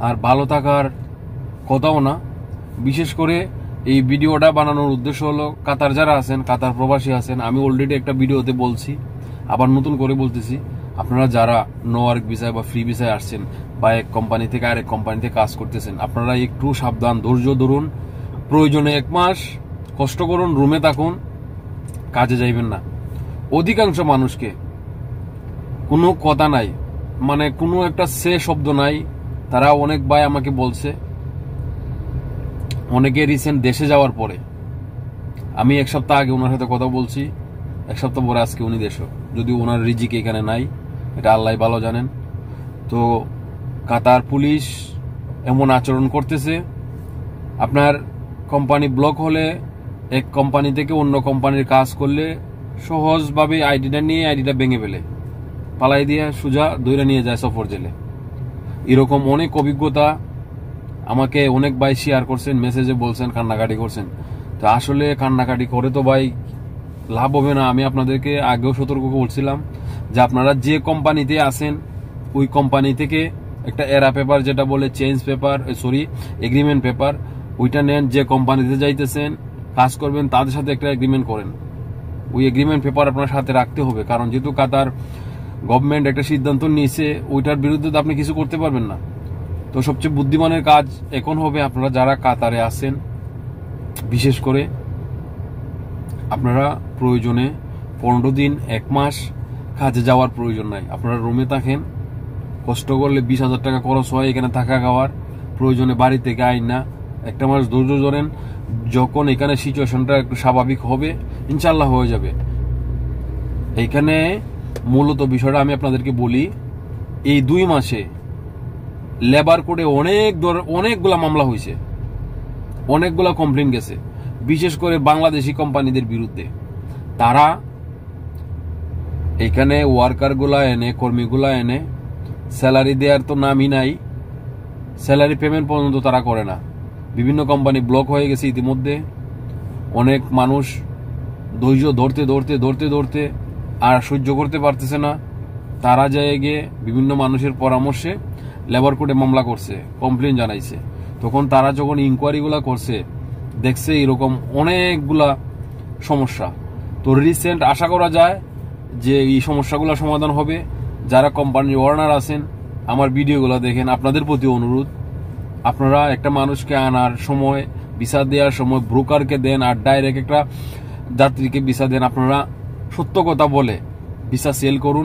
আর ভালো থাকার কথাও না। বিশেষ করে এই ভিডিওটা বানানোর উদ্দেশ্য হলো কাতার যারা আছেন, কাতার প্রবাসী আছেন, আমি অলরেডি একটা ভিডিওতে বলছি, আবার নতুন করে বলতেছি, আপনারা যারা নো ওয়ার্ক ভিসায় বা ফ্রি ভিসায় আসছেন বা এক কোম্পানি থেকে আরেক কোম্পানিতে কাজ করতেছেন, আপনারা একটু সাবধান, ধৈর্য ধরুন। প্রয়োজনে 1 মাস কষ্ট করুন, রুমে থাকুন, কাজে যাইবেন না। অধিকাংশ মানুষকে কোনো কথা নাই, মানে কোনো একটা সে শব্দ নাই। তারা অনেক ভাই আমাকে বলছে, অনেকে রিসেন্ট দেশে যাওয়ার পরে, আমি 1 সপ্তাহ আগে ওনার সাথে কথা বলছি, 1 সপ্তাহ পরে আজকে উনি দেশে, যদি ওনার রিজিক এখানে নাই, এটা আল্লাহ ভালো জানেন। তো কাতার পুলিশ এমন আচরণ করতেছে, আপনার কোম্পানি ব্লক হলে এক কোম্পানি থেকে অন্য কোম্পানির কাজ করলে সহজভাবে আইডিটা নিয়ে আইডিটা ভেঙে ফেলে, পালাই দিয়ে সোজা দইরা নিয়ে যায় সফর জেলে। এরকম অনেক অভিজ্ঞতা আমাকে অনেক ভাই শেয়ার করছেন, মেসেজে বলছেন, কান্নাকাটি করছেন। তো আসলে কান্নাকাটি করে তো ভাই লাভ হবে না। আমি আপনাদেরকে আগেও সতর্ক করছিলাম যে আপনারা যে কোম্পানিতে আছেন ওই কোম্পানি থেকে একটা এরা পেপার, যেটা বলে চেঞ্জ পেপার, এগ্রিমেন্ট পেপার, ওইটা নেন। যে কোম্পানিতে যাইতেছেন কাজ করবেন তাদের সাথে একটা এগ্রিমেন্ট করেন। ওই এগ্রিমেন্ট পেপার আপনার সাথে রাখতে হবে, কারণ যেহেতু কাতার গভর্নমেন্ট একটা সিদ্ধান্ত নিয়েছে, ওইটার বিরুদ্ধে তো আপনি কিছু করতে পারবেন না। তো সবচেয়ে বুদ্ধিমানের কাজ এখন হবে, আপনারা যারা কাতারে আছেন, বিশেষ করে আপনারা প্রয়োজনে 15 দিন 1 মাস কাজে যাওয়ার প্রয়োজন নাই। আপনারা রুমে থাকেন, কষ্ট করলে 20,000 টাকা খরচ হয় এখানে থাকা খাওয়ার, প্রয়োজনে বাড়ি থেকে আইন না 1 মাস ধৈর্য ধরেন। যখন এখানে সিচুয়েশনটা একটু স্বাভাবিক হবে, ইনশাল্লাহ হয়ে যাবে। এইখানে মূলত বিষয়টা আমি আপনাদেরকে বলি, এই 2 মাসে লেবার কোডে অনেকগুলা মামলা হয়েছে, অনেকগুলা কমপ্লেন গেছে, বিশেষ করে বাংলাদেশি কোম্পানিদের বিরুদ্ধে। তারা এখানে ওয়ার্কারগুলা এনে, কর্মীগুলা এনে স্যালারি দেওয়ার তো নামই নাই, স্যালারি পেমেন্ট পর্যন্ত তারা করে না। বিভিন্ন কোম্পানি ব্লক হয়ে গেছে ইতিমধ্যে। অনেক মানুষ ধৈর্য ধরতে ধরতে ধরতে ধরতে আর সহ্য করতে পারতেছে না, তারা যায় গিয়ে বিভিন্ন মানুষের পরামর্শে লেবার কোর্টে মামলা করছে, কমপ্লেন জানাইছে। তখন তারা যখন ইনকোয়ারিগুলা করছে, দেখছে এরকম অনেকগুলা সমস্যা। তো রিসেন্ট আশা করা যায় যে এই সমস্যাগুলো সমাধান হবে। যারা কোম্পানির ওনার আছেন, আমার ভিডিওগুলো দেখেন, আপনাদের প্রতি অনুরোধ, আপনারা একটা মানুষকে আনার সময়, ভিসা দেওয়ার সময় ব্রোকারকে দেন আর ডাইরেক্ট একটা যাত্রীকে ভিসা দেন। আপনারা সত্য কথা বলে ভিসা সেল করুন।